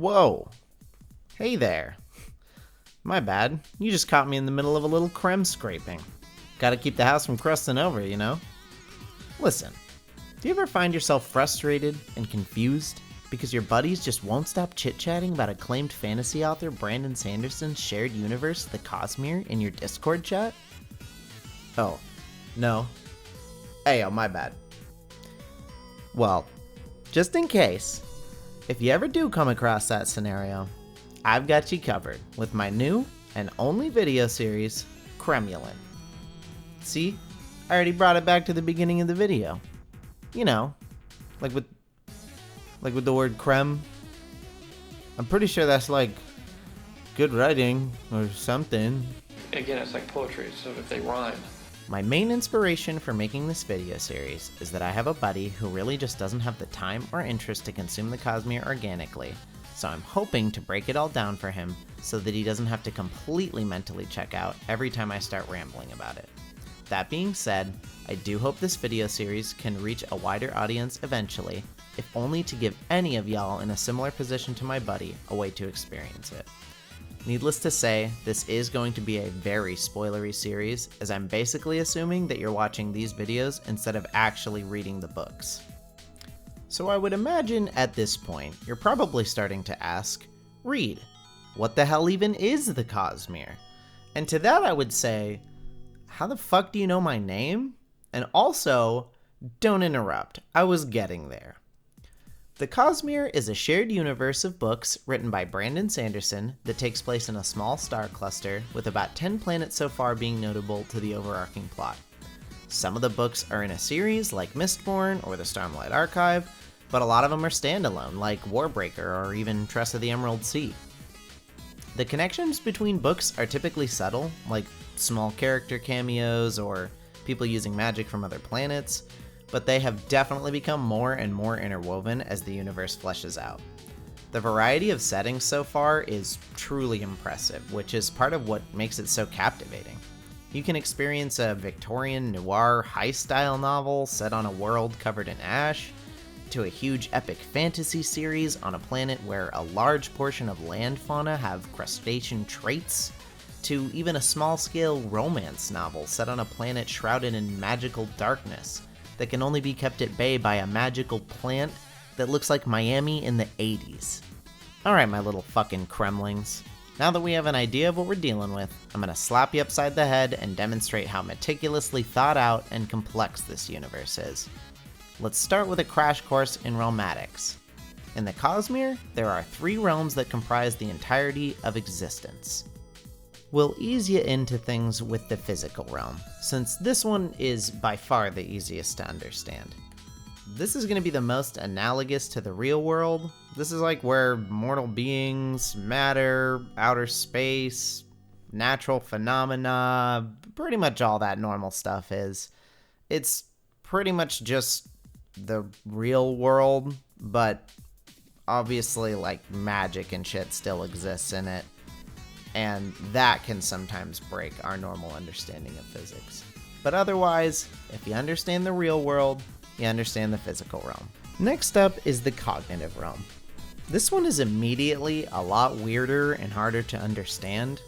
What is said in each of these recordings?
Whoa. Hey there. My bad. You just caught me in the middle of a little creme scraping. Gotta keep the house from crusting over, you know? Listen, do you ever find yourself frustrated and confused because your buddies just won't stop chit-chatting about acclaimed fantasy author Brandon Sanderson's shared universe, the Cosmere, in your Discord chat? Oh, no. Ayo, my bad. Well, just in case, if you ever do come across that scenario, I've got you covered with my new and only video series, Cremulent. See, I already brought it back to the beginning of the video. You know, like with the word creme. I'm pretty sure that's like good writing or something. Again, it's like poetry, so if they rhyme. My main inspiration for making this video series is that I have a buddy who really just doesn't have the time or interest to consume the Cosmere organically, so I'm hoping to break it all down for him so that he doesn't have to completely mentally check out every time I start rambling about it. That being said, I do hope this video series can reach a wider audience eventually, if only to give any of y'all in a similar position to my buddy a way to experience it. Needless to say, this is going to be a very spoilery series, as I'm basically assuming that you're watching these videos instead of actually reading the books. So I would imagine at this point, you're probably starting to ask, Reed, what the hell even is the Cosmere? And to that I would say, how the fuck do you know my name? And also, don't interrupt, I was getting there. The Cosmere is a shared universe of books written by Brandon Sanderson that takes place in a small star cluster, with about 10 planets so far being notable to the overarching plot. Some of the books are in a series like Mistborn or the Stormlight Archive, but a lot of them are standalone like Warbreaker or even Tress of the Emerald Sea. The connections between books are typically subtle, like small character cameos or people using magic from other planets, but they have definitely become more and more interwoven as the universe fleshes out. The variety of settings so far is truly impressive, which is part of what makes it so captivating. You can experience a Victorian noir heist-style novel set on a world covered in ash, to a huge epic fantasy series on a planet where a large portion of land fauna have crustacean traits, to even a small-scale romance novel set on a planet shrouded in magical darkness that can only be kept at bay by a magical plant that looks like Miami in the 80s. Alright, my little fucking cremlings. Now that we have an idea of what we're dealing with, I'm gonna slap you upside the head and demonstrate how meticulously thought out and complex this universe is. Let's start with a crash course in Realmatics. In the Cosmere, there are 3 realms that comprise the entirety of existence. We'll ease you into things with the physical realm, since this one is by far the easiest to understand. This is going to be the most analogous to the real world. This is like where mortal beings, matter, outer space, natural phenomena, pretty much all that normal stuff is. It's pretty much just the real world, but obviously like magic and shit still exists in it. And that can sometimes break our normal understanding of physics. But otherwise, if you understand the real world, you understand the physical realm. Next up is the cognitive realm. This one is immediately a lot weirder and harder to understand.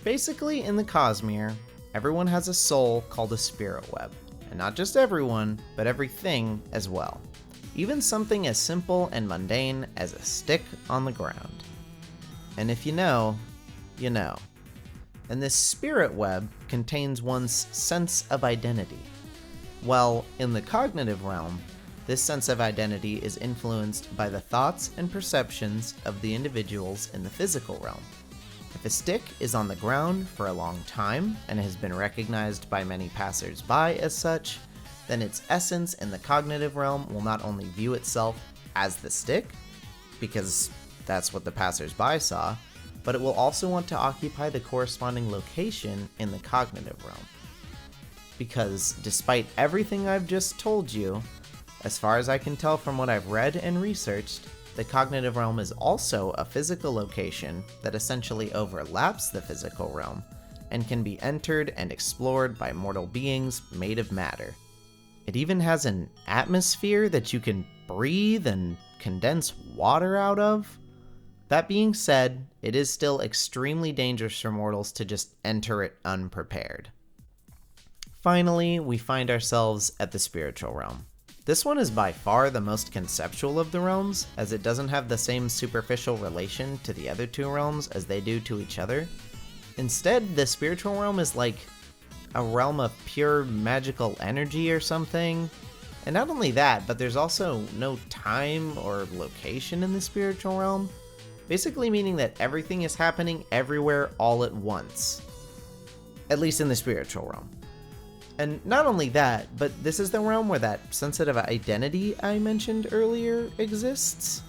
Basically, in the Cosmere, everyone has a soul called a spirit web. And not just everyone, but everything as well. Even something as simple and mundane as a stick on the ground. And if you know, you know. And this spirit web contains one's sense of identity. Well, in the cognitive realm, this sense of identity is influenced by the thoughts and perceptions of the individuals in the physical realm. If a stick is on the ground for a long time and has been recognized by many passers-by as such, then its essence in the cognitive realm will not only view itself as the stick, because that's what the passers-by saw, but it will also want to occupy the corresponding location in the cognitive realm. Because despite everything I've just told you, as far as I can tell from what I've read and researched, the cognitive realm is also a physical location that essentially overlaps the physical realm and can be entered and explored by mortal beings made of matter. It even has an atmosphere that you can breathe and condense water out of. That being said, it is still extremely dangerous for mortals to just enter it unprepared. Finally, we find ourselves at the spiritual realm. This one is by far the most conceptual of the realms, as it doesn't have the same superficial relation to the other two realms as they do to each other. Instead, the spiritual realm is like a realm of pure magical energy or something. And not only that, but there's also no time or location in the spiritual realm, basically meaning that everything is happening everywhere all at once. At least in the spiritual realm. And not only that, but this is the realm where that sensitive identity I mentioned earlier exists.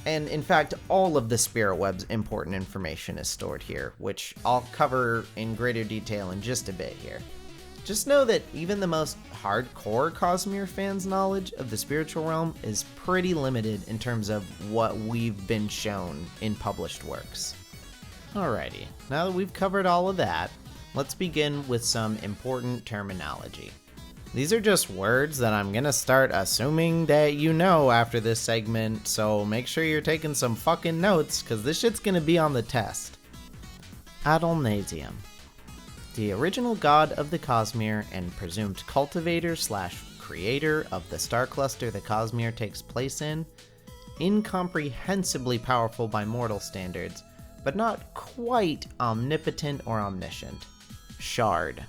And in fact, all of the Spirit Web's important information is stored here, which I'll cover in greater detail in just a bit here. Just know that even the most hardcore Cosmere fans' knowledge of the spiritual realm is pretty limited in terms of what we've been shown in published works. Alrighty, now that we've covered all of that, let's begin with some important terminology. These are just words that I'm gonna start assuming that you know after this segment, so make sure you're taking some fucking notes, cause this shit's gonna be on the test. Adolnasium. The original god of the Cosmere and presumed cultivator/creator of the star cluster the Cosmere takes place in, incomprehensibly powerful by mortal standards, but not quite omnipotent or omniscient. Shard.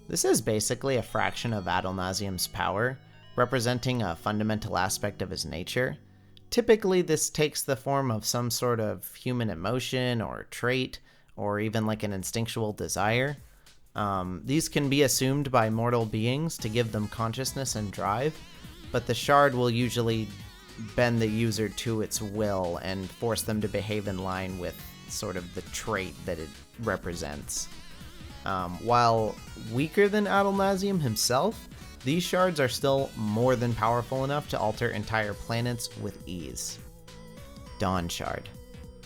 This is basically a fraction of Adolnasium's power, representing a fundamental aspect of his nature. Typically, this takes the form of some sort of human emotion or trait, or even like an instinctual desire. These can be assumed by mortal beings to give them consciousness and drive, but the shard will usually bend the user to its will and force them to behave in line with sort of the trait that it represents. While weaker than Adolnasium himself, these shards are still more than powerful enough to alter entire planets with ease. Dawnshard.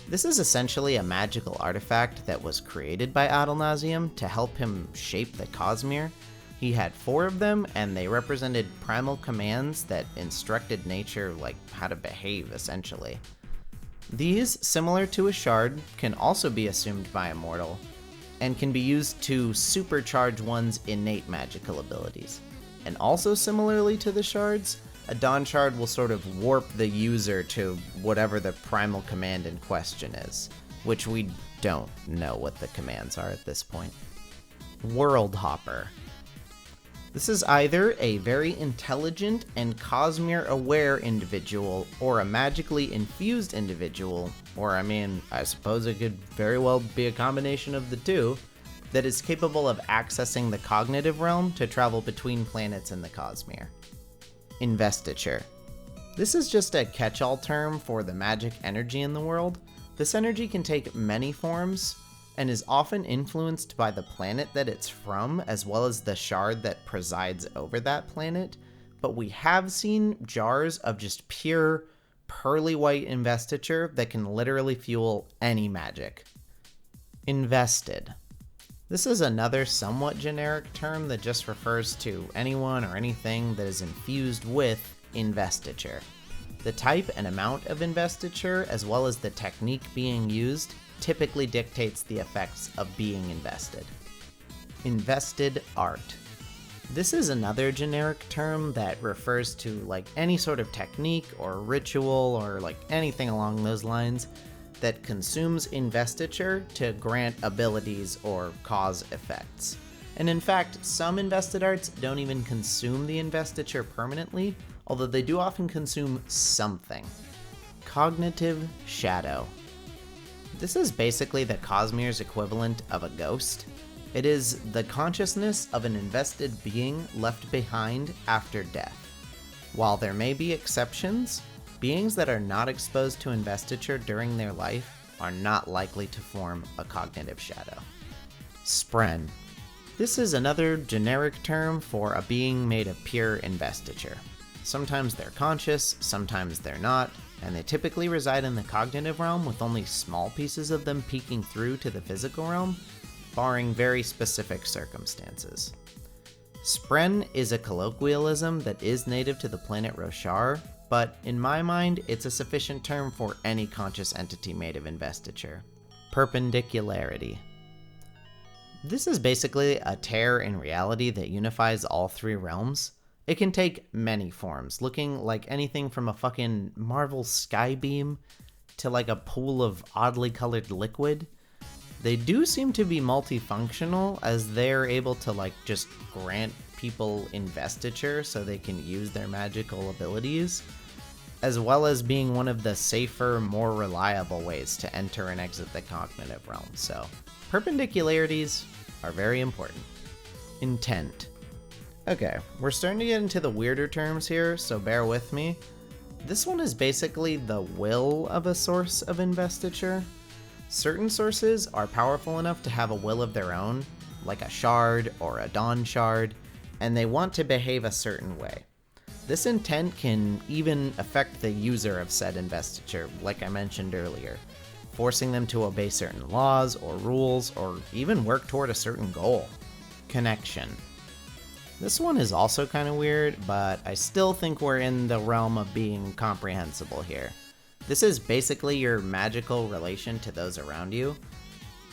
This is essentially a magical artifact that was created by Adolnasium to help him shape the Cosmere. He had 4 of them, and they represented primal commands that instructed nature like how to behave, essentially. These, similar to a shard, can also be assumed by a mortal, and can be used to supercharge one's innate magical abilities. And also similarly to the shards, a Dawnshard will sort of warp the user to whatever the primal command in question is, which we don't know what the commands are at this point. World Hopper. This is either a very intelligent and Cosmere-aware individual, or a magically infused individual, or I suppose it could very well be a combination of the two, that is capable of accessing the cognitive realm to travel between planets in the Cosmere. Investiture. This is just a catch-all term for the magic energy in the world. This energy can take many forms, and is often influenced by the planet that it's from, as well as the shard that presides over that planet, but we have seen jars of just pure, pearly white investiture that can literally fuel any magic. Invested. This is another somewhat generic term that just refers to anyone or anything that is infused with investiture. The type and amount of investiture, as well as the technique being used, typically dictates the effects of being invested. Invested art. This is another generic term that refers to like any sort of technique or ritual or like anything along those lines that consumes investiture to grant abilities or cause effects. And in fact, some invested arts don't even consume the investiture permanently, although they do often consume something. Cognitive shadow. This is basically the Cosmere's equivalent of a ghost. It is the consciousness of an invested being left behind after death. While there may be exceptions, beings that are not exposed to investiture during their life are not likely to form a cognitive shadow. Spren. This is another generic term for a being made of pure investiture. Sometimes they're conscious, sometimes they're not, and they typically reside in the cognitive realm with only small pieces of them peeking through to the physical realm, barring very specific circumstances. Spren is a colloquialism that is native to the planet Roshar, but in my mind, it's a sufficient term for any conscious entity made of investiture. Perpendicularity. This is basically a tear in reality that unifies all three realms. It can take many forms, looking like anything from a fucking Marvel skybeam to like a pool of oddly colored liquid. They do seem to be multifunctional, as they're able to like just grant people investiture so they can use their magical abilities, as well as being one of the safer, more reliable ways to enter and exit the cognitive realm. So perpendicularities are very important. Intent. Okay, we're starting to get into the weirder terms here, so bear with me. This one is basically the will of a source of investiture. Certain sources are powerful enough to have a will of their own, like a shard or a Dawnshard, and they want to behave a certain way. This intent can even affect the user of said investiture, like I mentioned earlier, forcing them to obey certain laws or rules, or even work toward a certain goal. Connection. This one is also kind of weird, but I still think we're in the realm of being comprehensible here. This is basically your magical relation to those around you,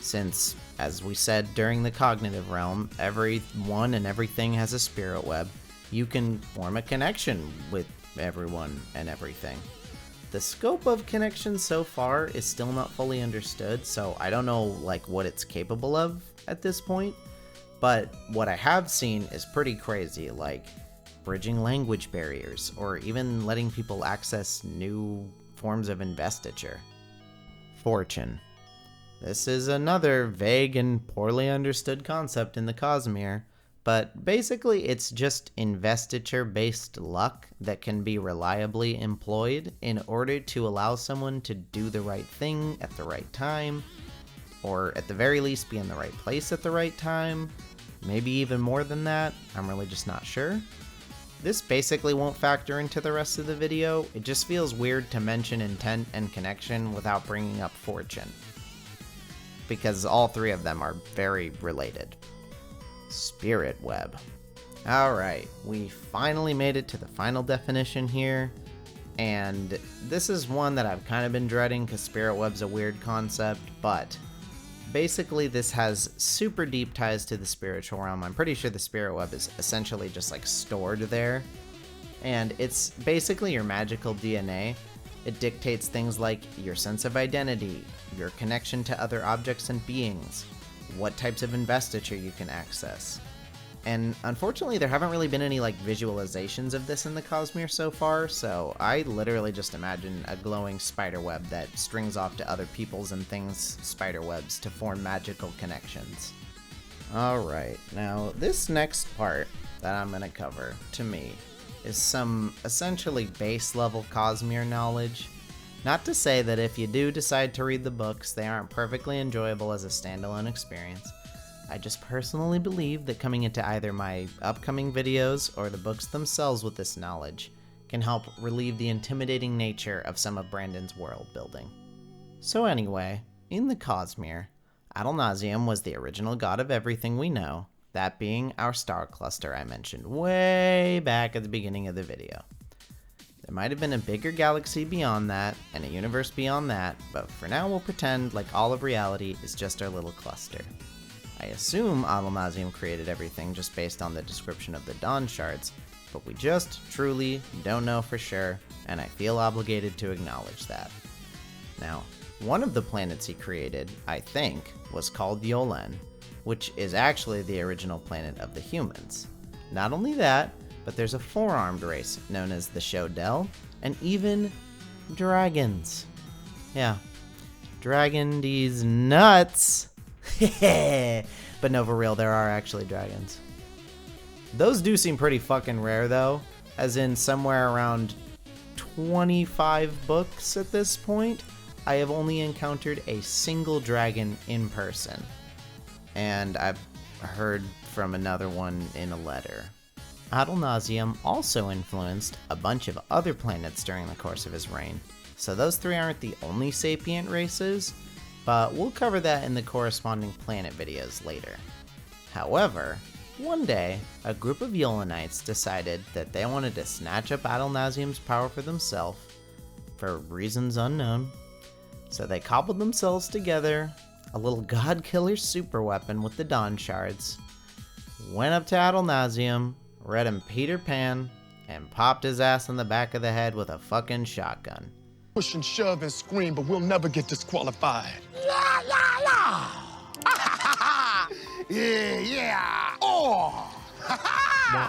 since, as we said during the cognitive realm, everyone and everything has a spirit web. You can form a connection with everyone and everything. The scope of connection so far is still not fully understood, so I don't know like what it's capable of at this point. But what I have seen is pretty crazy, like bridging language barriers, or even letting people access new forms of investiture. Fortune. This is another vague and poorly understood concept in the Cosmere, but basically it's just investiture-based luck that can be reliably employed in order to allow someone to do the right thing at the right time, or at the very least be in the right place at the right time. Maybe even more than that, I'm really just not sure. This basically won't factor into the rest of the video, it just feels weird to mention intent and connection without bringing up fortune, because all three of them are very related. Spirit web. Alright, we finally made it to the final definition here, and this is one that I've kind of been dreading because spirit web's a weird concept, but basically this has super deep ties to the spiritual realm. I'm pretty sure the spirit web is essentially just like stored there, and it's basically your magical DNA. It dictates things like your sense of identity, your connection to other objects and beings, what types of investiture you can access. And unfortunately there haven't really been any like visualizations of this in the Cosmere so far, so I literally just imagine a glowing spider web that strings off to other people's and things' spider webs to form magical connections. Alright, now this next part that I'm going to cover, to me, is some essentially base level Cosmere knowledge. Not to say that if you do decide to read the books, they aren't perfectly enjoyable as a standalone experience. I just personally believe that coming into either my upcoming videos or the books themselves with this knowledge can help relieve the intimidating nature of some of Brandon's world building. So anyway, in the Cosmere, Adolnasium was the original god of everything we know, that being our star cluster I mentioned way back at the beginning of the video. There might have been a bigger galaxy beyond that, and a universe beyond that, but for now we'll pretend like all of reality is just our little cluster. I assume Adolnasium created everything just based on the description of the Dawnshards, but we just truly don't know for sure, and I feel obligated to acknowledge that. Now, one of the planets he created, I think, was called Yolen, which is actually the original planet of the humans. Not only that, but there's a four-armed race known as the Shodel, and even dragons. Yeah, dragon these nuts. But no, for real, there are actually dragons. Those do seem pretty fucking rare though, as in somewhere around 25 books at this point, I have only encountered a single dragon in person. And I've heard from another one in a letter. Adolnasium also influenced a bunch of other planets during the course of his reign, so those three aren't the only sapient races, but we'll cover that in the corresponding planet videos later. However, One day, a group of Yolenites decided that they wanted to snatch up Adolnasium's power for themselves, for reasons unknown. So they cobbled themselves together a little god-killer superweapon with the Dawnshards, went up to Adolnasium, read him Peter Pan, and popped his ass in the back of the head with a fucking shotgun. Push and shove and scream, but we'll never get disqualified. La la la! Yeah, yeah! Oh!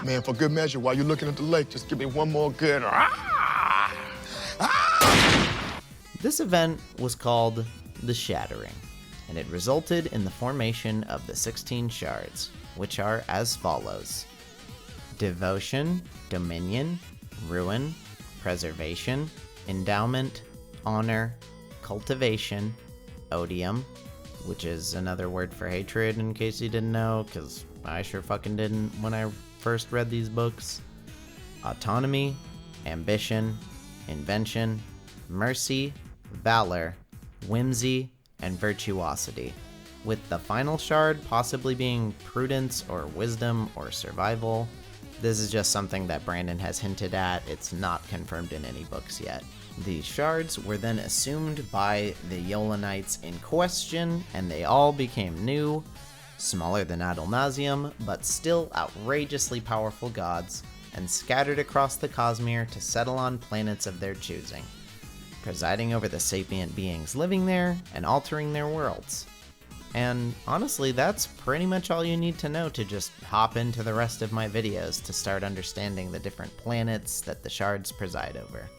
Man, for good measure, while you're looking at the lake, just give me one more good. This event was called the Shattering, and it resulted in the formation of the 16 shards, which are as follows: Devotion, Dominion, Ruin, Preservation, Endowment, Honor, Cultivation, Odium, which is another word for hatred in case you didn't know, because I sure fucking didn't when I first read these books, Autonomy, Ambition, Invention, Mercy, Valor, Whimsy, and Virtuosity, with the final shard possibly being Prudence or Wisdom or Survival. This is just something that Brandon has hinted at, it's not confirmed in any books yet. These shards were then assumed by the Yolenites in question, and they all became new, smaller than Adolnasium, but still outrageously powerful gods, and scattered across the Cosmere to settle on planets of their choosing, presiding over the sapient beings living there and altering their worlds. And honestly, that's pretty much all you need to know to just hop into the rest of my videos to start understanding the different planets that the shards preside over.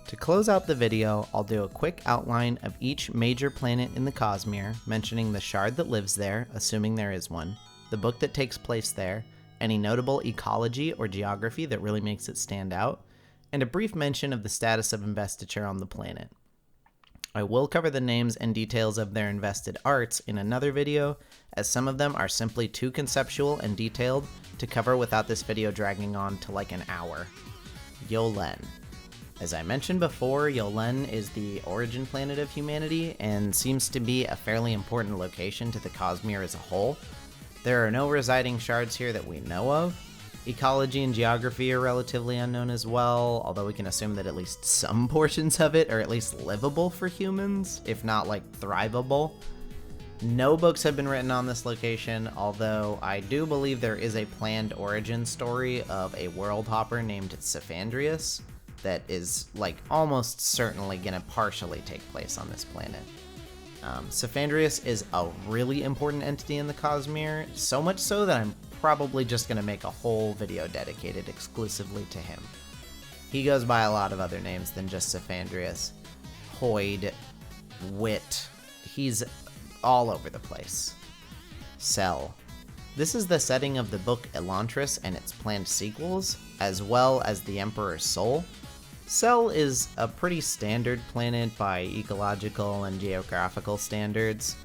To close out the video, I'll do a quick outline of each major planet in the Cosmere, mentioning the shard that lives there, assuming there is one, the book that takes place there, any notable ecology or geography that really makes it stand out, and a brief mention of the status of investiture on the planet. I will cover the names and details of their invested arts in another video, as some of them are simply too conceptual and detailed to cover without this video dragging on to like an hour. Yolen. As I mentioned before, Yolen is the origin planet of humanity and seems to be a fairly important location to the Cosmere as a whole. There are no residing shards here that we know of. Ecology and geography are relatively unknown as well, although we can assume that at least some portions of it are at least livable for humans, if not like thrivable. No books have been written on this location, although I do believe there is a planned origin story of a world hopper named Sephandrius that is like almost certainly gonna partially take place on this planet. Sephandrius is a really important entity in the Cosmere, so much so that I'm probably just gonna make a whole video dedicated exclusively to him. He goes by a lot of other names than just Sephandrius. Hoid, Wit, he's all over the place. Cell. This is the setting of the book Elantris and its planned sequels, as well as the Emperor's Soul. Cell is a pretty standard planet by ecological and geographical standards.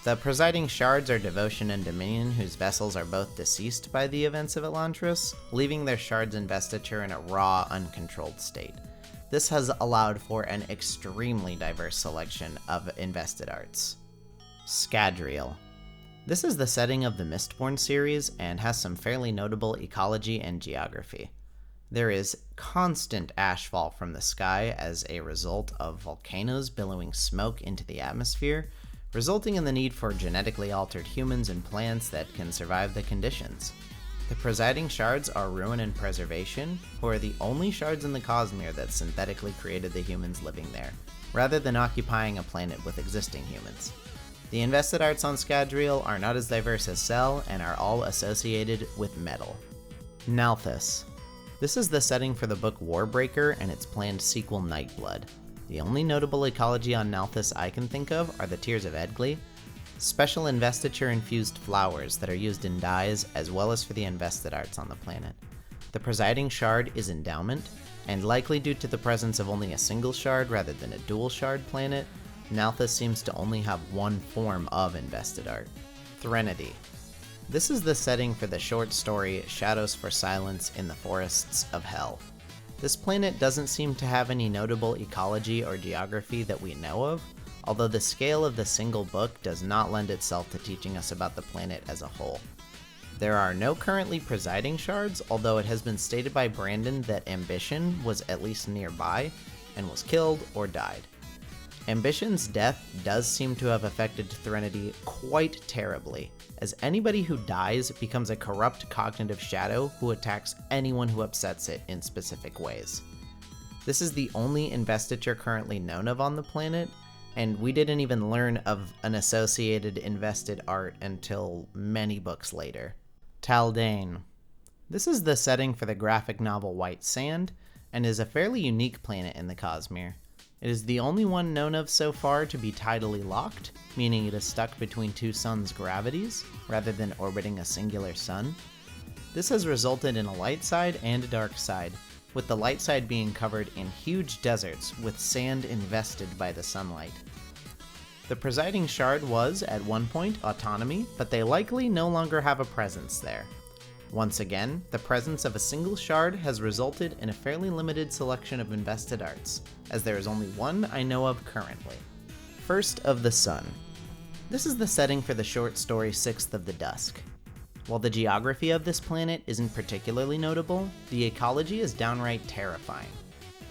The presiding shards are Devotion and Dominion, whose vessels are both deceased by the events of Elantris, leaving their shards' investiture in a raw, uncontrolled state. This has allowed for an extremely diverse selection of invested arts. Scadrial. This is the setting of the Mistborn series and has some fairly notable ecology and geography. There is constant ashfall from the sky as a result of volcanoes billowing smoke into the atmosphere, resulting in the need for genetically altered humans and plants that can survive the conditions. The presiding shards are Ruin and Preservation, who are the only shards in the Cosmere that synthetically created the humans living there, rather than occupying a planet with existing humans. The invested arts on Scadrial are not as diverse as Cell and are all associated with metal. Nalthis. This is the setting for the book Warbreaker and its planned sequel Nightblood. The only notable ecology on Nalthis I can think of are the Tears of Edgley, special investiture-infused flowers that are used in dyes as well as for the invested arts on the planet. The presiding shard is Endowment, and likely due to the presence of only a single shard rather than a dual shard planet, Nalthis seems to only have one form of invested art. Threnody. This is the setting for the short story Shadows for Silence in the Forests of Hell. This planet doesn't seem to have any notable ecology or geography that we know of, although the scale of the single book does not lend itself to teaching us about the planet as a whole. There are no currently presiding shards, although it has been stated by Brandon that Ambition was at least nearby and was killed or died. Ambition's death does seem to have affected Threnody quite terribly, as anybody who dies becomes a corrupt cognitive shadow who attacks anyone who upsets it in specific ways. This is the only investiture currently known of on the planet, and we didn't even learn of an associated invested art until many books later. Taldane. This is the setting for the graphic novel White Sand, and is a fairly unique planet in the Cosmere. It is the only one known of so far to be tidally locked, meaning it is stuck between two suns' gravities, rather than orbiting a singular sun. This has resulted in a light side and a dark side, with the light side being covered in huge deserts with sand invested by the sunlight. The presiding shard was, at one point, autonomy, but they likely no longer have a presence there. Once again, the presence of a single shard has resulted in a fairly limited selection of invested arts, as there is only one I know of currently. First of the Sun. This is the setting for the short story Sixth of the Dusk. While the geography of this planet isn't particularly notable, the ecology is downright terrifying.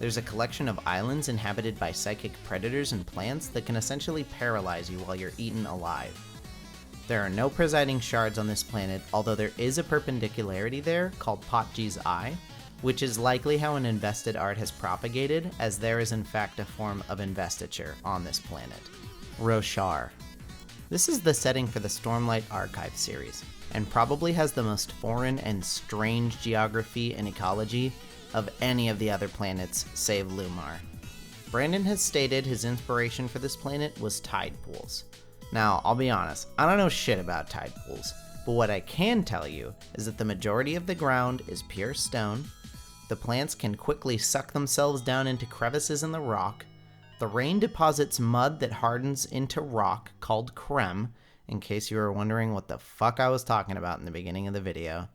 There's a collection of islands inhabited by psychic predators and plants that can essentially paralyze you while you're eaten alive. There are no presiding shards on this planet, although there is a perpendicularity there called Potji's Eye, which is likely how an invested art has propagated, as there is in fact a form of investiture on this planet. Roshar. This is the setting for the Stormlight Archive series, and probably has the most foreign and strange geography and ecology of any of the other planets save Lumar. Brandon has stated his inspiration for this planet was tide pools. Now, I'll be honest, I don't know shit about tide pools, but what I can tell you is that the majority of the ground is pure stone, the plants can quickly suck themselves down into crevices in the rock, the rain deposits mud that hardens into rock called creme, in case you were wondering what the fuck I was talking about in the beginning of the video.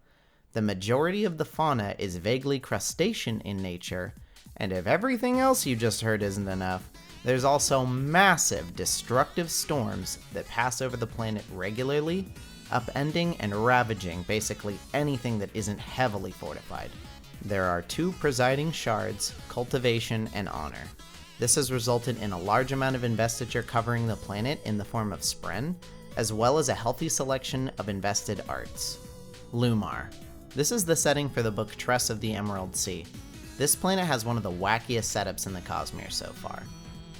The majority of the fauna is vaguely crustacean in nature, and if everything else you just heard isn't enough, there's also massive destructive storms that pass over the planet regularly, upending and ravaging basically anything that isn't heavily fortified. There are two presiding shards, Cultivation and Honor. This has resulted in a large amount of investiture covering the planet in the form of Spren, as well as a healthy selection of invested arts. Lumar. This is the setting for the book Tress of the Emerald Sea. This planet has one of the wackiest setups in the Cosmere so far.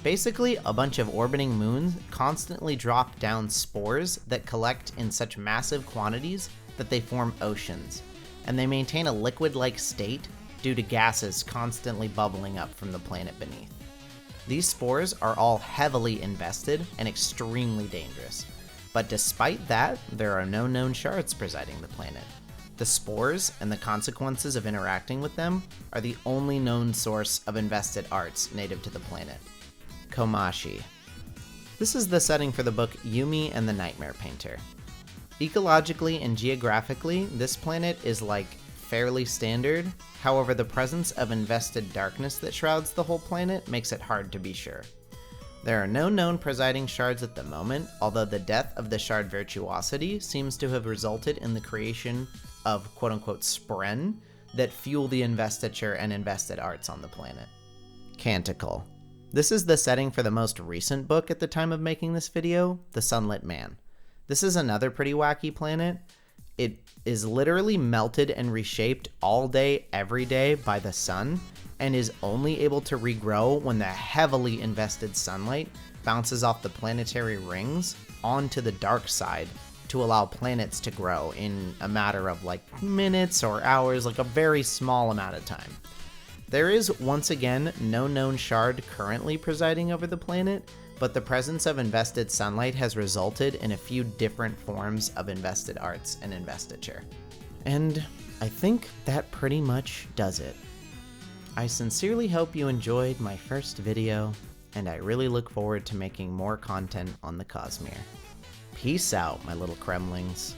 Basically, a bunch of orbiting moons constantly drop down spores that collect in such massive quantities that they form oceans, and they maintain a liquid-like state due to gases constantly bubbling up from the planet beneath. These spores are all heavily invested and extremely dangerous, but despite that, there are no known shards presiding the planet. The spores and the consequences of interacting with them are the only known source of invested arts native to the planet. Komashi. This is the setting for the book Yumi and the Nightmare Painter. Ecologically and geographically, this planet is like fairly standard, however the presence of invested darkness that shrouds the whole planet makes it hard to be sure. There are no known presiding shards at the moment, although the death of the shard Virtuosity seems to have resulted in the creation of quote-unquote Spren that fuel the investiture and invested arts on the planet. Canticle. This is the setting for the most recent book at the time of making this video, The Sunlit Man. This is another pretty wacky planet. It is literally melted and reshaped all day, every day by the sun, and is only able to regrow when the heavily invested sunlight bounces off the planetary rings onto the dark side to allow planets to grow in a matter of like minutes or hours, like a very small amount of time. There is, once again, no known shard currently presiding over the planet, but the presence of invested sunlight has resulted in a few different forms of invested arts and investiture. And I think that pretty much does it. I sincerely hope you enjoyed my first video, and I really look forward to making more content on the Cosmere. Peace out, my little Kremlings.